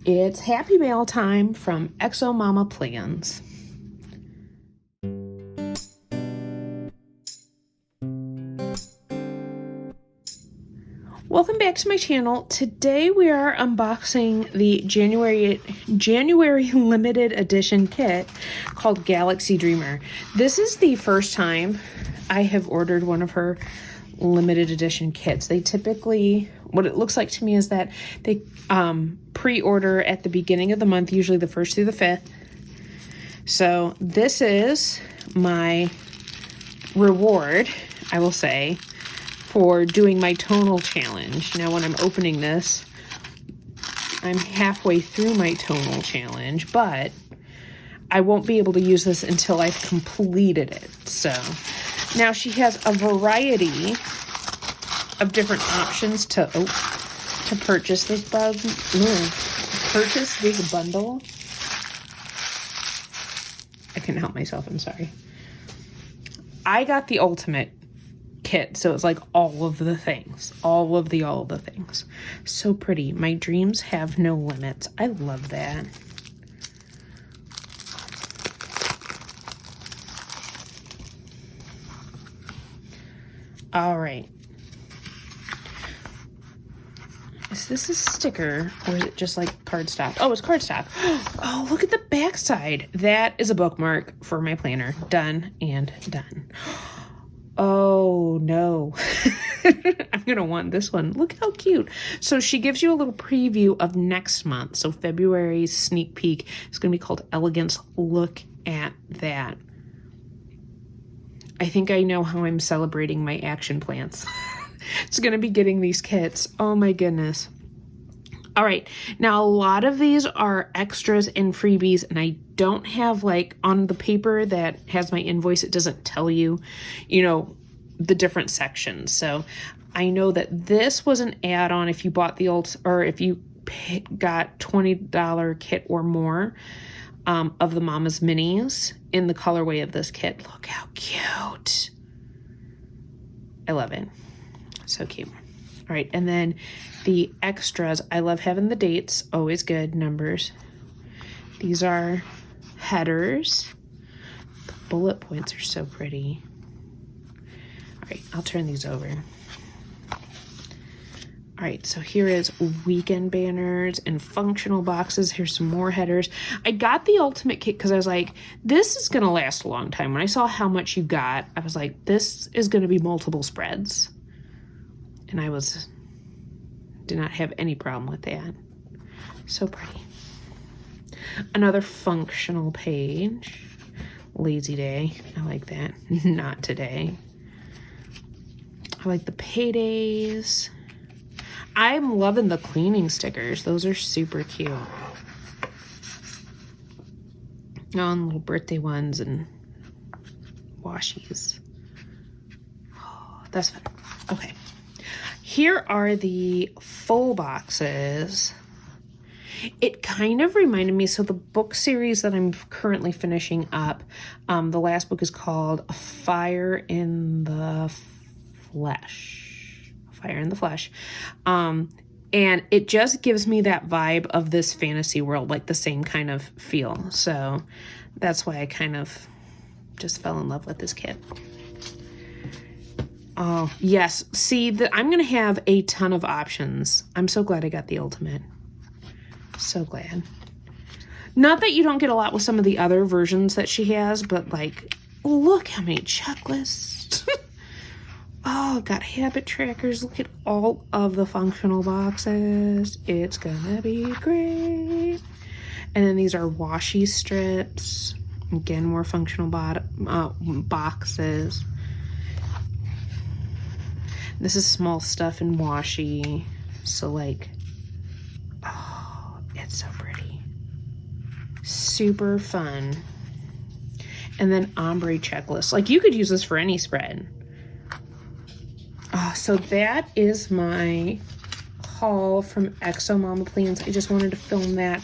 It's Happy Mail time from XOMAMA Plans. Welcome back to my channel. Today we are unboxing the January limited edition kit called Galaxy Dreamer. This is the first time I have ordered one of her limited edition kits. They typically, what it looks like to me is that they pre-order at the beginning of the month, usually the 1st through the 5th. So this is my reward, I will say, for doing my tonal challenge. Now when I'm opening this, I'm halfway through my tonal challenge, but I won't be able to use this until I've completed it. So now she has a variety of different options to purchase this bundle. I couldn't help myself, I'm sorry. I got the ultimate kit, so it's like all of the things. All of the things. So pretty. My dreams have no limits. I love that. All right. Is this a sticker or is it just like cardstock? Oh, it's cardstock. Oh, look at the backside. That is a bookmark for my planner. Done and done. Oh no. I'm gonna want this one. Look how cute. So she gives you a little preview of next month. So February's sneak peek is gonna be called Elegance. Look at that. I think I know how I'm celebrating my action plans. It's gonna be getting these kits. Oh my goodness. All right, now a lot of these are extras and freebies, and I don't have, like, on the paper that has my invoice, it doesn't tell you, the different sections. So I know that this was an add-on if you bought the if you got $20 kit or more of the Mama's Minis in the colorway of this kit. Look how cute. I love it. So cute. All right, and then the extras. I love having the dates. Always good. Numbers. These are headers. The bullet points are so pretty. All right, I'll turn these over. All right, so here is weekend banners and functional boxes. Here's some more headers. I got the ultimate kit because I was like, this is going to last a long time. When I saw how much you got, I was like, this is going to be multiple spreads. And I did not have any problem with that. So pretty. Another functional page. Lazy day. I like that. Not today. I like the paydays. I'm loving the cleaning stickers. Those are super cute. Oh, and little birthday ones and washies. Oh, that's fun. Okay. Here are the full boxes. It kind of reminded me, so the book series that I'm currently finishing up, the last book is called Fire in the Flesh. Fire in the Flesh. And it just gives me that vibe of this fantasy world, like the same kind of feel. So that's why I kind of just fell in love with this kit. Oh, yes. See, I'm going to have a ton of options. I'm so glad I got the ultimate. So glad. Not that you don't get a lot with some of the other versions that she has, but, like, look how many checklists. Oh, got habit trackers. Look at all of the functional boxes. It's going to be great. And then these are washi strips. Again, more functional boxes. This is small stuff in washi. So, like, oh, it's so pretty. Super fun. And then ombre checklist. Like, you could use this for any spread. Oh, so that is my haul from XOMAMA Plans. I just wanted to film that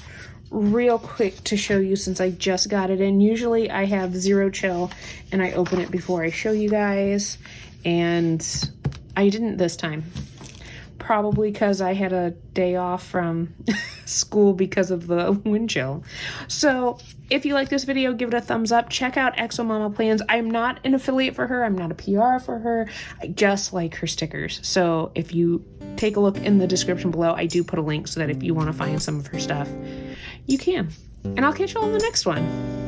real quick to show you since I just got it in. Usually I have zero chill and I open it before I show you guys. And I didn't this time. probably because I had a day off from school because of the wind chill. So if you like this video, give it a thumbs up. Check out XOMAMA plans. I'm not an affiliate for her. I'm not a PR for her. I just like her stickers. So if you take a look in the description below, I do put a link so that if you want to find some of her stuff, you can. And I'll catch you all in the next one.